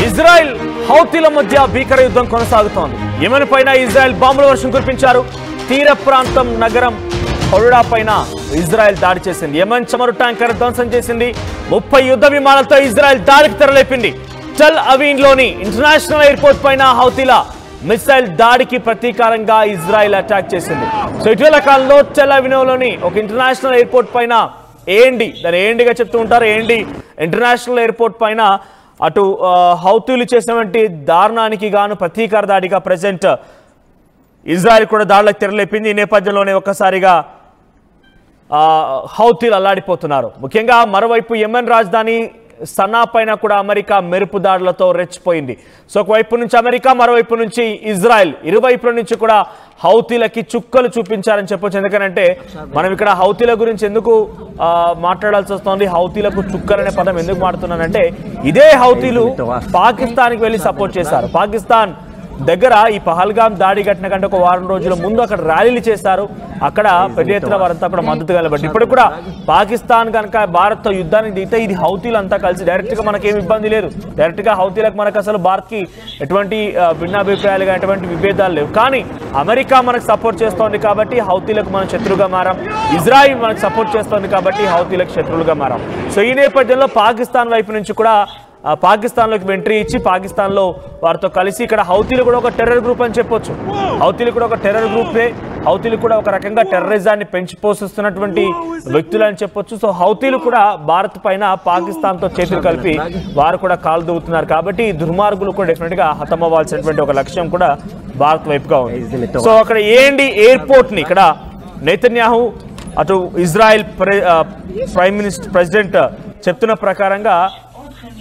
Israel హౌతీల మధ్య భీకర యుద్ధం కొనసాగుతోంది. యెమెన్ పైన ఇజ్రాయెల్ బాంబుల వర్షం కురిపించారు. తీర ప్రాంతం నగరం హొడడా పైన ఇజ్రాయెల్ దాడి చేసింది. యెమెన్ చమురు ట్యాంకర్ ధ్వంసం చేసింది. 30 యుద్ధ విమానాలతో ఇజ్రాయెల్ దాడికి తెరలేపింది. టెల్ అవీవ్లోని ఇంటర్నేషనల్ ఎయిర్పోర్ట్ పైన హౌతీల మిసైల్ దాడికి ప్రతీకారంగా ఇజ్రాయెల్ అటాక్ చేసింది. సో ఇటీవల కాలంలో టెల్ అవీవ్లోని ఒక ఇంటర్నేషనల్ ఎయిర్పోర్ట్ పైన దాని ఏఎండిగా చెప్తూ ఉంటారు. ఇంటర్నేషనల్ ఎయిర్పోర్ట్ పైన అటు హౌతీలు చేసినటువంటి దారుణానికి గాను ప్రతీకార దాడిగా ప్రెజెంట్ ఇజ్రాయెల్ కూడా దాడులకు తెరలేపింది. ఈ నేపథ్యంలోనే ఒక్కసారిగా హౌతీలు అల్లాడిపోతున్నారు. ముఖ్యంగా మరోవైపు యెమెన్ రాజధాని సనా పైన కూడా అమెరికా మెరుపు దాడులతో రెచ్చిపోయింది. సో ఒకవైపు నుంచి అమెరికా, మరోవైపు నుంచి ఇజ్రాయెల్, ఇరువైపుల నుంచి కూడా హౌతీలకి చుక్కలు చూపించారని చెప్పొచ్చు. ఎందుకంటే మనం ఇక్కడ హౌతీల గురించి ఎందుకు మాట్లాడాల్సి వస్తుంది, హౌతీలకు చుక్కలు అనే పదం ఎందుకు మాట్లాడుతున్నానంటే ఇదే హౌతీలు పాకిస్తాన్కి వెళ్ళి సపోర్ట్ చేశారు. పాకిస్తాన్ దగ్గర ఈ పహల్గామ్ దాడి ఘటన కంటే ఒక వారం రోజుల ముందు అక్కడ ర్యాలీలు చేశారు. అక్కడ పెద్ద ఎత్తున వారంతా కూడా మద్దతు కలబట్టి ఇప్పుడు కూడా పాకిస్తాన్ కనుక భారత్తో యుద్ధానికి దిగితే ఇది హౌతీలు అంతా కలిసి డైరెక్ట్గా మనకేం ఇబ్బంది లేదు. డైరెక్ట్గా హౌతీలకు మనకు అసలు భారత్కి ఎటువంటి భిన్నాభిప్రాయాలుగా ఎటువంటి విభేదాలు లేవు. కానీ అమెరికా మనకు సపోర్ట్ చేస్తోంది కాబట్టి హౌతీలకు మనం శత్రువుగా మారాం. ఇజ్రాయిల్ మనకు సపోర్ట్ చేస్తోంది కాబట్టి హౌతీలకు శత్రువులుగా మారాం. సో ఈ నేపథ్యంలో పాకిస్తాన్ వైపు నుంచి కూడా పాకిస్తాన్లోకి ఎంట్రీ ఇచ్చి పాకిస్తాన్లో వారితో కలిసి ఇక్కడ హౌతీలు కూడా ఒక టెర్రర్ గ్రూప్ అని చెప్పొచ్చు. హౌతీలు కూడా ఒక టెర్రర్ గ్రూపే. హౌతీలు కూడా ఒక రకంగా టెర్రరిజాన్ని పెంచి పోషిస్తున్నటువంటి వ్యక్తులు అని చెప్పొచ్చు. సో హౌతీలు కూడా భారత్ పైన పాకిస్తాన్తో చేతులు కలిపి వారు కూడా కాలు దూవుతున్నారు. కాబట్టి ఈ దుర్మార్గులు కూడా డెఫినెట్గా హతమవ్వాల్సినటువంటి ఒక లక్ష్యం కూడా భారత్ వైపుగా ఉంది. సో అక్కడ ఎయిర్పోర్ట్ని ఇక్కడ నెతన్యాహు అటు ఇజ్రాయెల్ ప్రెసిడెంట్ చెప్తున్న ప్రకారంగా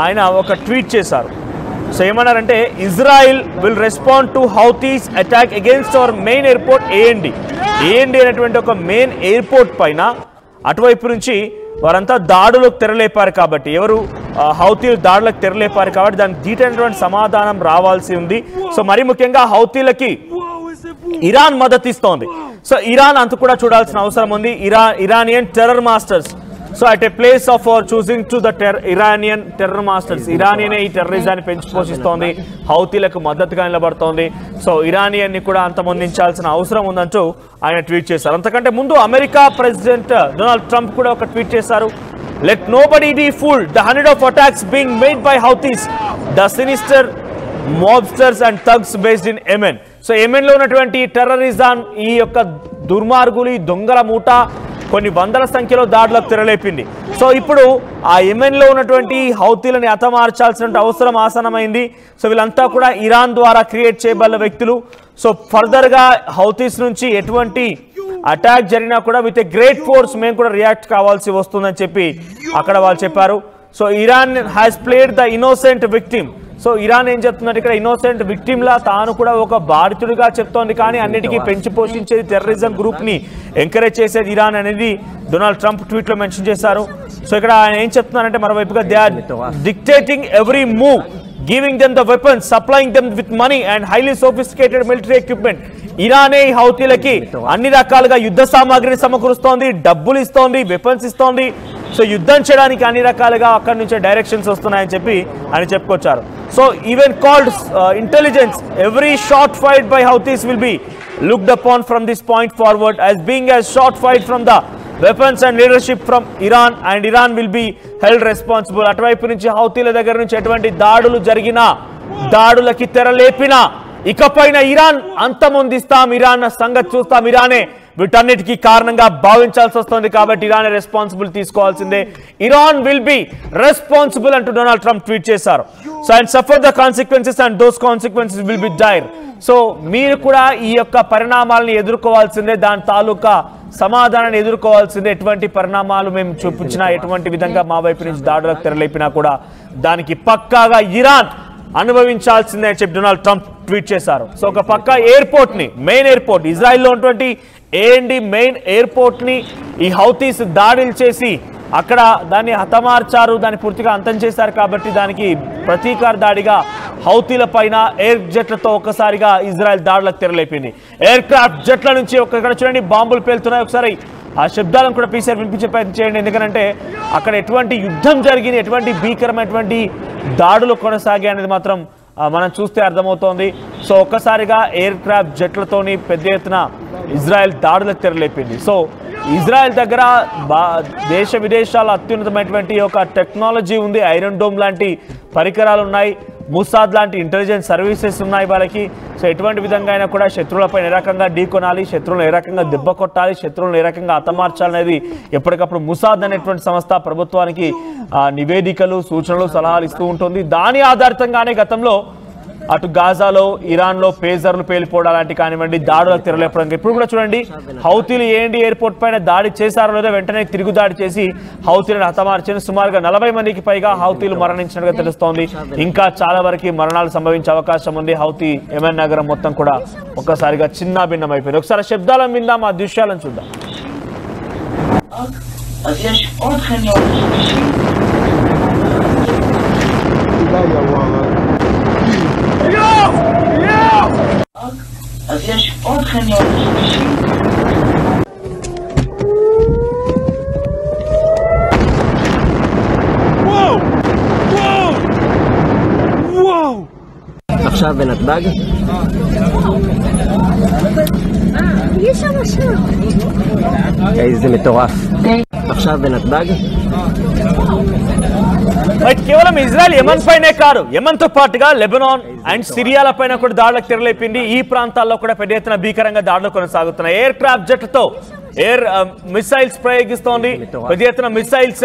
ఆయన ఒక ట్వీట్ చేశారు. సో ఏమన్నారంటే Israel will respond to Houthis attack against our main airport AMD అనేటువంటి ఒక మెయిన్ ఎయిర్పోర్ట్ పైన అటువైపు నుంచి వారంతా దాడులకు తెరలేపారు కాబట్టి హౌతీలు దాడులకు తెరలేపారు కాబట్టి దానికి ధీటైనటువంటి సమాధానం రావాల్సి ఉంది. సో మరి ముఖ్యంగా హౌతీలకి ఇరాన్ మద్దతు ఇస్తోంది. సో ఇరాన్ అంత కూడా చూడాల్సిన అవసరం ఉంది. Iranian terror masters so at a place of our choosing to the Iranian terror masters, ఇరానియనే ఈ టెర్రరిజాన్ని పెంచి పోషిస్తోంది, హౌతీలకు మద్దతుగా నిలబడుతోంది. సో ఇరానియన్ని కూడా అంతమొందించాల్సిన అవసరం ఉందంటూ ఆయన ట్వీట్ చేశారు. అంతకంటే ముందు అమెరికా ప్రెసిడెంట్ డొనాల్డ్ ట్రంప్ కూడా ఒక ట్వీట్ చేశారు. Let nobody be fooled, the 100 of attacks being made by Houthis, the sinister mobsters and thugs based in Yemen. So యెమెన్లో ఉన్నటువంటి టెర్రరిజం, ఈ యొక్క దుర్మార్గులు, ఈ దొంగల మూట కొన్ని వందల సంఖ్యలో దాడులకు తెరలేపింది. సో ఇప్పుడు ఆ యెమెన్లో ఉన్నటువంటి హౌతీలని హతమార్చాల్సిన అవసరం ఆసనమైంది. సో వీళ్ళంతా కూడా ఇరాన్ ద్వారా క్రియేట్ చేయబడ్డ వ్యక్తులు. సో ఫర్దర్గా హౌతీస్ నుంచి ఎటువంటి అటాక్ జరిగినా కూడా విత్ ఎ గ్రేట్ ఫోర్స్ మేము కూడా రియాక్ట్ కావాల్సి వస్తుందని చెప్పి అక్కడ వాళ్ళు చెప్పారు. So Iran has played the innocent victim. So Iran ఏం చెప్తున్నారు ఇక్కడ, ఇన్నోసెంట్ విక్టిమ్లా తాను కూడా ఒక బాధితుడిగా చెప్తోంది, కానీ అన్నిటికీ పెంచి పోషించేది టెర్రరిజం గ్రూప్ని ఎంకరేజ్ చేసేది ఇరాన్ అనేది డొనాల్డ్ ట్రంప్ ట్వీట్లో మెన్షన్ చేశారు. సో ఇక్కడ ఆయన ఏం చెప్తున్నారంటే మరోవైపుగా they are dictating every move, giving them the weapons, supplying them with money and highly sophisticated military equipment. ఇరానే ఈ హౌతీలకి అన్ని రకాలుగా యుద్ధ సామాగ్రిని సమకూరుస్తోంది, డబ్బులు ఇస్తోంది, వెపన్స్ ఇస్తోంది. సో యుద్ధం చేయడానికి అన్ని రకాలుగా అక్కడి నుంచే డైరెక్షన్స్ వస్తున్నాయని చెప్పి ఆయన చెప్పుకొచ్చారు. So even called intelligence, every shot fight by Houthis will be looked upon from this point forward as being a shot fight from the weapons and leadership from Iran, and Iran will be held responsible. అటువైపు నుంచి హౌతీల దగ్గర నుంచి ఎటువంటి దాడులు జరిగినా, దాడులకి తెరలేపినా ఇకపైన Iran అంతమొందిస్తాం, Iran సంగతి చూస్తాం, ఇరానే వీటన్నిటికీ కారణంగా భావించాల్సి వస్తుంది. కాబట్టి ఇరానే రెస్పాన్సిబుల్ తీసుకోవాల్సిందే. ఇరాన్ విల్ బి రెస్పాన్సిబుల్ అంటూ డొనాల్డ్ ట్రంప్ ట్వీట్ చేశారు. So and suffer the consequences and those consequences will be dire. So మీరు కూడా ఈ యొక్క పరిణామాలను ఎదుర్కోవాల్సిందే, దాని తాలూకా సమాధానాన్ని ఎదుర్కోవాల్సిందే. ఎటువంటి పరిణామాలు మేము చూపించినా, ఎటువంటి విధంగా మా వైపు నుంచి దాడులకు తెరలేపినా కూడా దానికి పక్కాగా ఇరాన్ అనుభవించాల్సిందే అని చెప్పి డొనాల్డ్ ట్రంప్ ట్వీట్ చేశారు. సో ఒక పక్క ఎయిర్పోర్ట్ని, మెయిన్ ఎయిర్పోర్ట్, ఇజ్రాయిల్లో ఉన్నటువంటి ఏఎండి మెయిన్ ఎయిర్పోర్ట్ని ఈ హౌతీస్ దాడులు చేసి అక్కడ దాన్ని హతమార్చారు, దాన్ని పూర్తిగా అంతం చేశారు. కాబట్టి దానికి ప్రతీకార దాడిగా హౌతీల పైన ఎయిర్ జెట్లతో ఒక్కసారిగా ఇజ్రాయెల్ దాడులకు తెరలేపింది. ఎయిర్ క్రాఫ్ట్ జెట్ల నుంచి ఇక్కడ చూడండి బాంబులు పేలుతున్నాయి. ఒకసారి ఆ శబ్దాలను కూడా పీసీఆర్ వినిపించే ప్రయత్నం చేయండి. ఎందుకంటే అక్కడ ఎటువంటి యుద్ధం జరిగింది, ఎటువంటి భీకరమైనటువంటి దాడులు కొనసాగే అనేది మాత్రం మనం చూస్తే అర్థమవుతోంది. సో ఒక్కసారిగా ఎయిర్ క్రాఫ్ట్ జెట్లతోని పెద్ద ఎత్తున ఇజ్రాయెల్ దాడులకు తెరలేపింది. సో ఇజ్రాయెల్ దగ్గర దేశ విదేశాల అత్యున్నతమైనటువంటి ఒక టెక్నాలజీ ఉంది. ఐరన్ డోమ్ లాంటి పరికరాలు ఉన్నాయి, ముసాద్ లాంటి ఇంటెలిజెన్స్ సర్వీసెస్ ఉన్నాయి వాళ్ళకి. సో ఎటువంటి విధంగా అయినా కూడా శత్రువులపై ఏ రకంగా ఢీకొనాలి, శత్రువులను ఏ రకంగా దెబ్బ కొట్టాలి, శత్రువులను ఏ రకంగా హతమార్చాలనేది ఎప్పటికప్పుడు ముసాద్ అనేటువంటి సంస్థ ప్రభుత్వానికి నివేదికలు, సూచనలు, సలహాలు ఇస్తూ ఉంటుంది. దాని ఆధారితంగానే గతంలో అటు గాజాలో, ఇరాన్లో పేజర్లు పేలిపోవడం లాంటి కానివ్వండి దాడులకు తెరలేపడానికి ఇప్పుడు కూడా చూడండి, హౌతీలు ఏండి ఎయిర్పోర్ట్ పైన దాడి చేశారో లేదో వెంటనే తిరుగు దాడి చేసి హౌతీలను హతమార్చిన సుమారుగా 40 మందికి పైగా హౌతీలు మరణించినట్టుగా తెలుస్తోంది. ఇంకా చాలా వరకు మరణాలు సంభవించే అవకాశం ఉంది. హౌతీ యెమెన్ నగరం మొత్తం కూడా ఒక్కసారిగా చిన్న భిన్నం అయిపోయింది. ఒకసారి శబ్దాలను విందాం, ఆ దృశ్యాలను చూద్దాం. אז יש עוד חניון שלישי. וואו! וואו! וואו! עכשיו בנתב"ג? יש שם שם. איזה מטורף. עכשיו בנתב"ג? కేవలం ఇజ్రాయెల్ యెమెన్ పైనే కాదు, యెమెన్తో పాటుగా లెబనాన్ అండ్ సిరియాల పైన కూడా దాడులకు తెరలేపింది. ఈ ప్రాంతాల్లో కూడా పెద్ద ఎత్తున భీకరంగా దాడులు కొనసాగుతున్నాయి. ఎయిర్ క్రాఫ్ట్ జెట్లతో ఎయిర్ మిసైల్స్ ప్రయోగిస్తోంది. పెద్ద ఎత్తున మిసైల్స్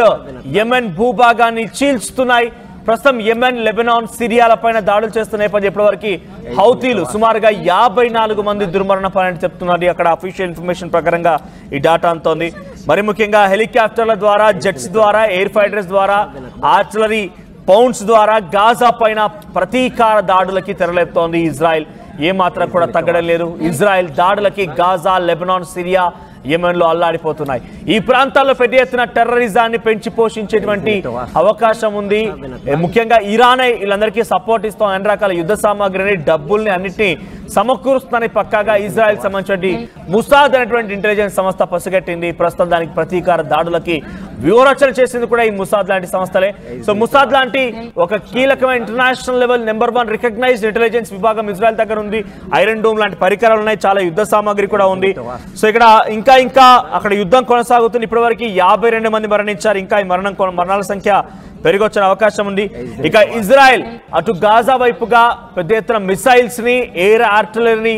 యెమెన్ భూభాగాన్ని చీల్చుతున్నాయి. ప్రస్తుతం యెమెన్, లెబనాన్, సిరియాల పైన దాడులు చేస్తున్న నేపథ్యం ఇప్పటివరకు హౌతీలు సుమారుగా 54 మంది దుర్మరణ పాలని చెప్తున్నారు. అక్కడ అఫీషియల్ ఇన్ఫర్మేషన్ ప్రకారంగా ఈ డాటా అంతోంది. మరి ముఖ్యంగా హెలికాప్టర్ల ద్వారా, జెట్స్ ద్వారా, ఎయిర్ ఫైటర్స్ ద్వారా, ఆర్టిలరీ పౌండ్స్ ద్వారా గాజా పైన ప్రతీకార దాడులకి తెరలేపుతోంది ఇజ్రాయెల్. ఏమాత్రం కూడా తగ్గడం లేదు. ఇజ్రాయెల్ దాడులకి గాజా, లెబనాన్, సిరియా, యెమెన్లో అల్లాడిపోతున్నాయి. ఈ ప్రాంతాల్లో పెద్ద ఎత్తున టెర్రరిజాన్ని పెంచి పోషించేటువంటి అవకాశం ఉంది. ముఖ్యంగా ఇరానే వీళ్ళందరికీ సపోర్ట్ ఇస్తాం, అన్ని రకాల యుద్ధ సామాగ్రిని, డబ్బుల్ని అన్నింటినీ సమకూరుస్తుందని పక్కాగా ఇజ్రాయెల్ సంబంధించి ముసాద్ అనేటువంటి ఇంటెలిజెన్స్ సంస్థ పసిగట్టింది. ప్రస్తుతం దానికి ప్రతీకార దాడులకి వ్యూహరచన చేసింది కూడా ఈ ముసాద్ లాంటి సంస్థలే. సో ముసాద్ లాంటి ఒక కీలకమైన international level number 1 recognised intelligence విభాగం ఇజ్రాయెల్ దగ్గర ఉంది. ఐరన్ డోమ్ లాంటి పరికరాలు ఉన్నాయి, చాలా యుద్ధ సామాగ్రి కూడా ఉంది. సో ఇక్కడ ఇంకా అక్కడ యుద్ధం కొనసాగుతుంది. ఇప్పటివరకు 52 మంది మరణించారు. ఇంకా ఈ మరణాల సంఖ్య పెరిగొచ్చే అవకాశం ఉంది. ఇక ఇజ్రాయెల్ అటు గాజా వైపుగా పెద్ద ఎత్తున మిసైల్స్ ని, ఎయిర్ ఆర్టిలరీని,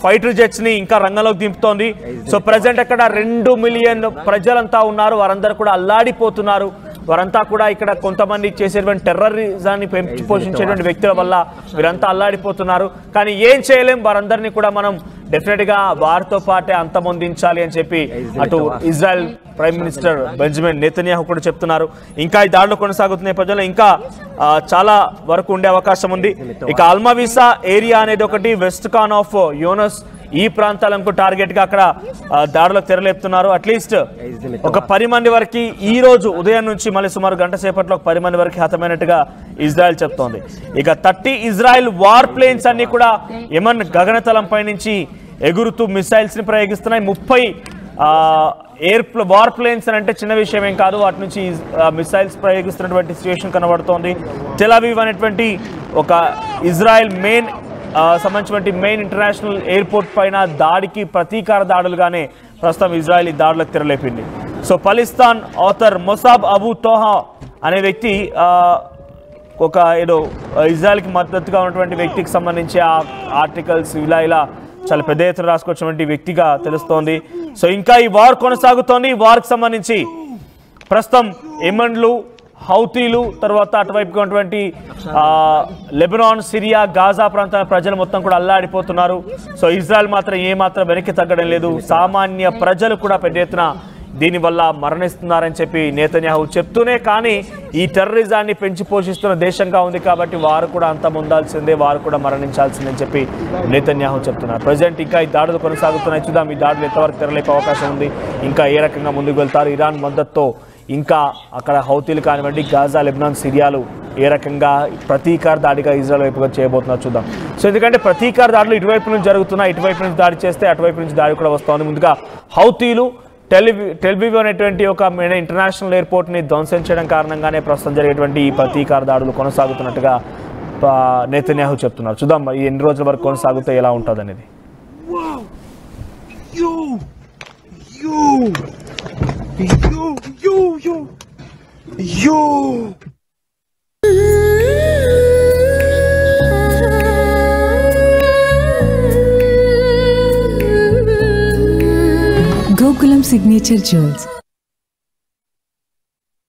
ఫైటర్ జెట్స్ ని ఇంకా రంగంలోకి దింపుతోంది. సో ప్రజెంట్ అక్కడ 2 మిలియన్ ప్రజలంతా ఉన్నారు. వారందరూ కూడా అల్లాడిపోతున్నారు. వారంతా కూడా ఇక్కడ కొంతమంది చేసేటువంటి టెర్రరిజాన్ని పెంచి పోషించేటువంటి వ్యక్తుల వల్ల వీరంతా అల్లాడిపోతున్నారు. కానీ ఏం చేయలేం, వారందరినీ కూడా మనం డెఫినెట్ గా వారితో పాటే అంతమొందించాలి అని చెప్పి అటు Israel prime minister Benjamin Netanyahu కూడా చెప్తున్నారు. ఇంకా ఈ దాడులు కొనసాగుతున్న నేపథ్యంలో ఇంకా చాలా వరకు ఉండే అవకాశం ఉంది. ఇక అల్మవిసా ఏరియా అనేది ఒకటి, వెస్ట్ కాన్ ఆఫ్ యోనస్, ఈ ప్రాంతాలకు టార్గెట్ గా అక్కడ దాడులకు తెరలేపుతున్నారు. అట్లీస్ట్ ఒక 10 మంది వరకు ఈ రోజు ఉదయం నుంచి మళ్ళీ సుమారు గంట సేపట్లో 10 మంది వరకు హతమైనట్టుగా ఇజ్రాయెల్ చెప్తోంది. ఇక 30 ఇజ్రాయెల్ వార్ ప్లేన్స్ అన్ని కూడా యెమెన్ గగనతలంపై నుంచి ఎగురుతూ మిసైల్స్ ని ప్రయోగిస్తున్నాయి. 30 వార్ ప్లేన్స్ అని అంటే చిన్న విషయం ఏం కాదు. వాటి నుంచి మిసైల్స్ ప్రయోగిస్తున్నటువంటి సిచ్యువేషన్ కనబడుతోంది. టెల్ అవీవ్ అనేటువంటి ఒక ఇజ్రాయెల్ సంబంధించినటువంటి మెయిన్ ఇంటర్నేషనల్ ఎయిర్పోర్ట్ పైన దాడికి ప్రతీకార దాడులుగానే ప్రస్తుతం ఇజ్రాయెల్ ఈ దాడులకు తెరలేపింది. సో పలిస్తాన్ ఆథర్ మొసాబ్ అబూ తోహా అనే వ్యక్తి ఒక ఇజ్రాయెల్కి మద్దతుగా ఉన్నటువంటి వ్యక్తికి సంబంధించి ఆ ఆర్టికల్స్ ఇలా చాలా పెద్ద ఎత్తున రాసుకొచ్చినటువంటి వ్యక్తిగా తెలుస్తోంది. సో ఇంకా ఈ వార్ కొనసాగుతోంది. ఈ వార్కి సంబంధించి ప్రస్తుతం యెమెన్లు, హౌతీలు, తర్వాత అటువైపుగా ఉన్నటువంటి లెబనాన్, సిరియా, గాజా ప్రాంతాల ప్రజలు మొత్తం కూడా అల్లాడిపోతున్నారు. సో ఇజ్రాయెల్ మాత్రం ఏమాత్రం వెనక్కి తగ్గడం లేదు. సామాన్య ప్రజలు కూడా పెద్ద ఎత్తున దీనివల్ల మరణిస్తున్నారని చెప్పి నెతన్యాహు చెప్తూనే, కానీ ఈ టెర్రరిజాన్ని పెంచి పోషిస్తున్న దేశంగా ఉంది కాబట్టి వారు కూడా అంతమొందాల్సిందే, వారు కూడా మరణించాల్సిందని చెప్పి నెతన్యాహు చెప్తున్నారు. ప్రజెంట్ ఇంకా ఈ దాడులు కొనసాగుతున్నాయి. చూద్దాం ఈ దాడులు ఎంతవరకు తెరలేపే అవకాశం ఉంది, ఇంకా ఏ రకంగా ముందుకు వెళ్తారు. ఇరాన్ మద్దతుతో ఇంకా అక్కడ హౌతీలు కానివ్వండి, గాజా, లెబనాన్, సిరియాలు ఏ రకంగా ప్రతీకార దాడిగా ఇజ్రాయెల్ వైపుగా చేయబోతున్నారు చూద్దాం. సో ఎందుకంటే ప్రతీకార దాడులు ఇటువైపు నుంచి జరుగుతున్నాయి. ఇటువైపు నుంచి దాడి చేస్తే అటువైపు నుంచి దాడి కూడా వస్తుంది. ముందుగా హౌతీలు టెల్వివ్ అనేటువంటి ఒక ఇంటర్నేషనల్ ఎయిర్పోర్ట్ని ధ్వంసం చేయడం కారణంగానే ప్రస్తుతం జరిగేటువంటి ఈ ప్రతీకార దాడులు కొనసాగుతున్నట్టుగా నెతన్యాహు చెప్తున్నారు. చూద్దాం ఈ ఎన్ని రోజుల వరకు కొనసాగుతే ఎలా ఉంటుంది అనేది. Gokulam Signature Jewels,